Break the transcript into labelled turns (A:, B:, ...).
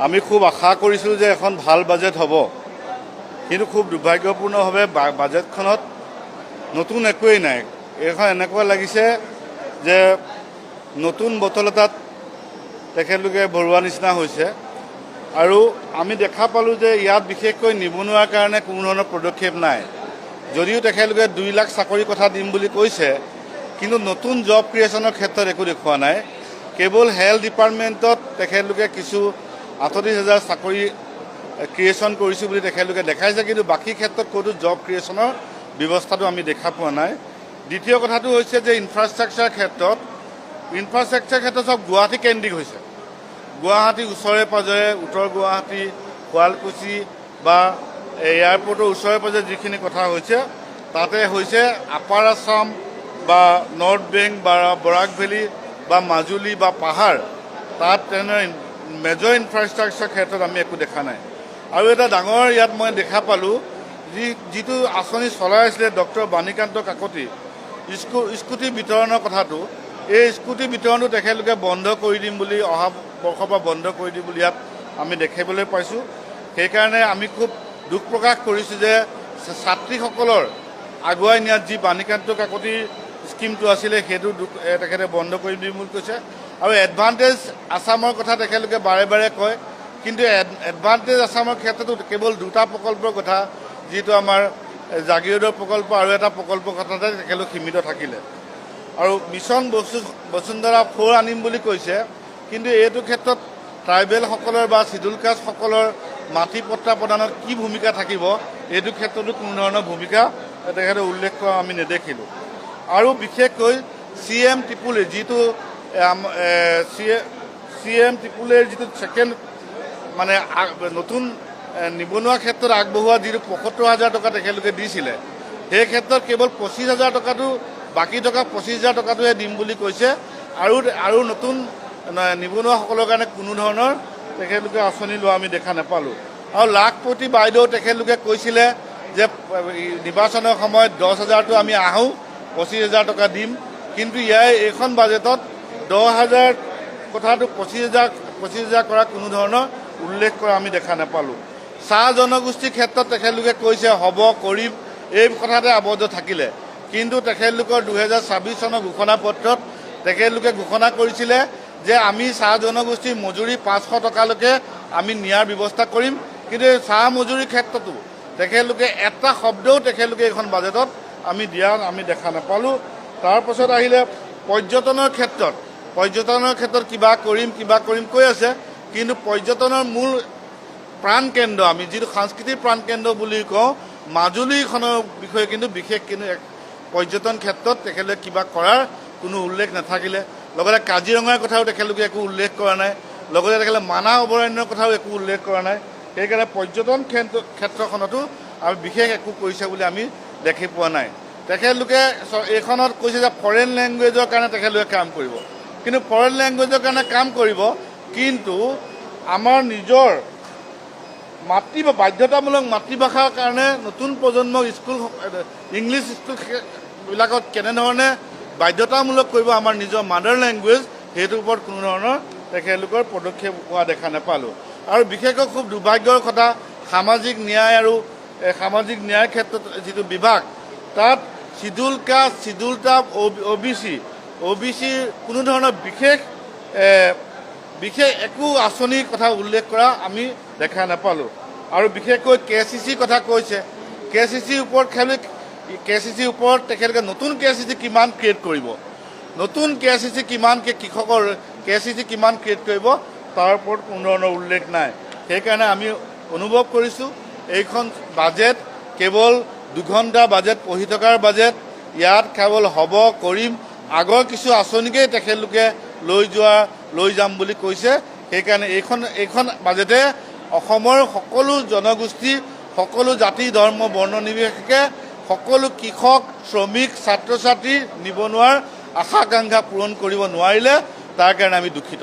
A: আমি খুব আশা কৰিছিলোঁ যে এখন ভাল বাজেট হ'ব, কিন্তু খুব দুৰ্ভাগ্যপূৰ্ণভাৱে বাজেটখনত নতুন একোৱেই নাই। এইখন এনেকুৱা লাগিছে যে নতুন বটল এটাত তেখেতলোকে ভৰোৱা নিচিনা হৈছে। আৰু আমি দেখা পালোঁ যে ইয়াত বিশেষকৈ নিবনুৱাৰ কাৰণে কোনো ধৰণৰ পদক্ষেপ নাই। যদিও তেখেতলোকে 2 লাখ চাকৰি কথা দিম বুলি কৈছে, কিন্তু নতুন জব ক্ৰিয়েশ্যনৰ ক্ষেত্ৰত একো দেখুওৱা নাই। কেৱল হেল্থ ডিপাৰ্টমেণ্টত তেখেতলোকে কিছু 38,000 চাকৰি ক্ৰিয়েশ্যন কৰিছোঁ বুলি তেখেতলোকে দেখাইছে, কিন্তু বাকী ক্ষেত্ৰত ক'তো জব ক্ৰিয়েশ্যনৰ ব্যৱস্থাটো আমি দেখা পোৱা নাই। দ্বিতীয় কথাটো হৈছে যে ইনফ্ৰাষ্ট্ৰাকচাৰ ক্ষেত্ৰত চব গুৱাহাটী কেন্দ্ৰিক হৈছে। গুৱাহাটীৰ ওচৰে পাঁজৰে, উত্তৰ গুৱাহাটী, শুৱালকুছি বা এয়াৰপৰ্টৰ ওচৰে পাঁজৰে যিখিনি কথা হৈছে, তাতে হৈছে আপাৰ আছাম বা নৰ্থ বেংক বা বৰাক ভেলী বা মাজুলী বা পাহাৰ, তাত তেনে মেজৰ ইনফ্ৰাষ্ট্ৰাকচাৰ ক্ষেত্ৰত আমি একো দেখা নাই। আৰু এটা ডাঙৰ ইয়াত মই দেখা পালোঁ, যিটো আঁচনি চলাই আছিলে ডক্টৰ বাণীকান্ত কাকতি, স্কুটি বিতৰণৰ কথাটো, এই স্কুটি বিতৰণটো তেখেতলোকে বন্ধ কৰি দিম বুলি, অহা বৰ্ষৰ পৰা বন্ধ কৰি দিম বুলি ইয়াত আমি দেখিবলৈ পাইছোঁ। সেইকাৰণে আমি খুব দুখ প্ৰকাশ কৰিছোঁ যে ছাত্ৰীসকলৰ আগুৱাই নিয়াত যি বাণীকান্ত কাকতিৰ স্কিমটো আছিলে সেইটো তেখেতে বন্ধ কৰি দিম বুলি কৈছে। আৰু এডভান্টেজ আছামৰ কথা তেখেতলোকে বাৰে বাৰে কয়, কিন্তু এডভান্টেজ আছামৰ ক্ষেত্ৰতো কেৱল 2টা প্ৰকল্পৰ কথা, যিটো আমাৰ জাগিৰোডৰ প্ৰকল্প আৰু এটা প্ৰকল্পৰ কথাতে তেখেতলোক সীমিত থাকিলে। আৰু মিছন বসুন্ধৰা 4 আনিম বুলি কৈছে, কিন্তু এইটো ক্ষেত্ৰত ট্ৰাইবেলসকলৰ বা চিডুল কাষ্টসকলৰ মাটি পট্টা প্ৰদানত কি ভূমিকা থাকিব, এইটো ক্ষেত্ৰতো কোনো ধৰণৰ ভূমিকা তেখেতে উল্লেখ কৰা আমি নেদেখিলোঁ। আৰু বিশেষকৈ CM ত্ৰিপুলীৰ যিটো CM ত্ৰিপুলীৰ যিটো ছেকেণ্ড মানে নতুন নিবনুৱা ক্ষেত্ৰত আগবঢ়োৱা যিটো 75,000 টকা তেখেতলোকে দিছিলে, সেই ক্ষেত্ৰত কেৱল 25,000 টকাটো, বাকী টকা 25,000 টকাটোহে দিম বুলি কৈছে। আৰু নতুন নিবনুৱাসকলৰ কাৰণে কোনো ধৰণৰ তেখেতলোকে আঁচনি লোৱা আমি দেখা নাপালোঁ। আৰু লাখপতি বাইদেউ তেখেতলোকে কৈছিলে যে নিৰ্বাচনৰ সময়ত 10,000টো আমি আহোঁ 25,000 টকা দিম, কিন্তু এইখন বাজেটত 10,000 কথাটো 25,000 কৰা কোনো ধৰণৰ উল্লেখ কৰা আমি দেখা নাপালোঁ। চাহ জনগোষ্ঠীৰ ক্ষেত্ৰত তেখেতলোকে কৈছে হ'ব কৰিম, এই কথাতে আবদ্ধ থাকিলে, কিন্তু তেখেতলোকৰ 2026 চনৰ ঘোষণাপত্ৰত তেখেতলোকে ঘোষণা কৰিছিলে যে আমি চাহ জনগোষ্ঠীৰ মজুৰি 500 টকালৈকে আমি নিয়াৰ ব্যৱস্থা কৰিম, কিন্তু চাহ মজুৰিৰ ক্ষেত্ৰতো তেখেতলোকে এটা শব্দও তেখেতলোকে এইখন বাজেটত আমি দেখা নাপালোঁ। তাৰপাছত আহিলে পৰ্যটনৰ ক্ষেত্ৰত কিবা কৰিম কৈ আছে, কিন্তু পৰ্যটনৰ মূল প্ৰাণকেন্দ্ৰ, আমি যিটো সাংস্কৃতিক প্ৰাণকেন্দ্ৰ বুলি কওঁ, মাজুলীখনৰ বিষয়ে কিন্তু বিশেষ পৰ্যটন ক্ষেত্ৰত তেখেতলোকে কিবা কৰাৰ কোনো উল্লেখ নাথাকিলে। লগতে কাজিৰঙাৰ কথাও তেখেতলোকে একো উল্লেখ কৰা নাই, লগতে তেখেতলোকে মানাহ অভয়াৰণ্যৰ কথাও একো উল্লেখ কৰা নাই। সেইকাৰণে পৰ্যটন ক্ষেত্ৰখনতো আমি বিশেষ একো কৰিছে বুলি আমি দেখি পোৱা নাই। তেখেতলোকে এইখনত কৈছে যে ফৰেইন লেংগুৱেজৰ কাৰণে তেখেতলোকে কাম কৰিব, কিন্তু ফৰেইন লেংগুৱেজৰ কাৰণে কাম কৰিব, কিন্তু আমাৰ নিজৰ বাধ্যতামূলক মাতৃভাষাৰ কাৰণে নতুন প্ৰজন্মক ইংলিছ স্কুলবিলাকত কেনেধৰণে বাধ্যতামূলক কৰিব আমাৰ নিজৰ মাদাৰ লেংগুৱেজ, সেইটোৰ ওপৰত কোনো ধৰণৰ তেখেতলোকৰ পদক্ষেপ হোৱা দেখা নাপালোঁ। আৰু বিশেষকৈ খুব দুৰ্ভাগ্যৰ কথা, সামাজিক ন্যায়ৰ ক্ষেত্ৰত যিটো বিভাগ, তাত চিডুল কাষ্ট, চিডুল ট্ৰাইব, OBCৰ কোনো ধৰণৰ বিশেষ একো আঁচনিৰ কথা উল্লেখ কৰা আমি দেখা নাপালোঁ। আৰু বিশেষকৈ KCC কথা কৈছে, KCCৰ ওপৰত তেখেতলোকে নতুন KCC কিমান ক্ৰিয়েট কৰিব, নতুন KCC কিমানকৈ কৃষকৰ KCC কিমান ক্ৰিয়েট কৰিব, তাৰ ওপৰত কোনো ধৰণৰ উল্লেখ নাই। সেইকাৰণে আমি অনুভৱ কৰিছোঁ এইখন বাজেট কেৱল 2 ঘণ্টা বাজেট পঢ়ি থকাৰ বাজেট। ইয়াত কেৱল হ'ব কৰিম, আগৰ কিছু আঁচনিকেই তেখেতলোকে লৈ যাম বুলি কৈছে। সেইকাৰণে এইখন বাজেটে অসমৰ সকলো জনগোষ্ঠী, সকলো জাতি ধৰ্ম বৰ্ণ নিৰ্বিশেষে সকলো কৃষক, শ্ৰমিক, ছাত্ৰ ছাত্ৰী, নিবনুৱাৰ আশা আকাংক্ষা পূৰণ কৰিব নোৱাৰিলে, তাৰ কাৰণে আমি দুখিত।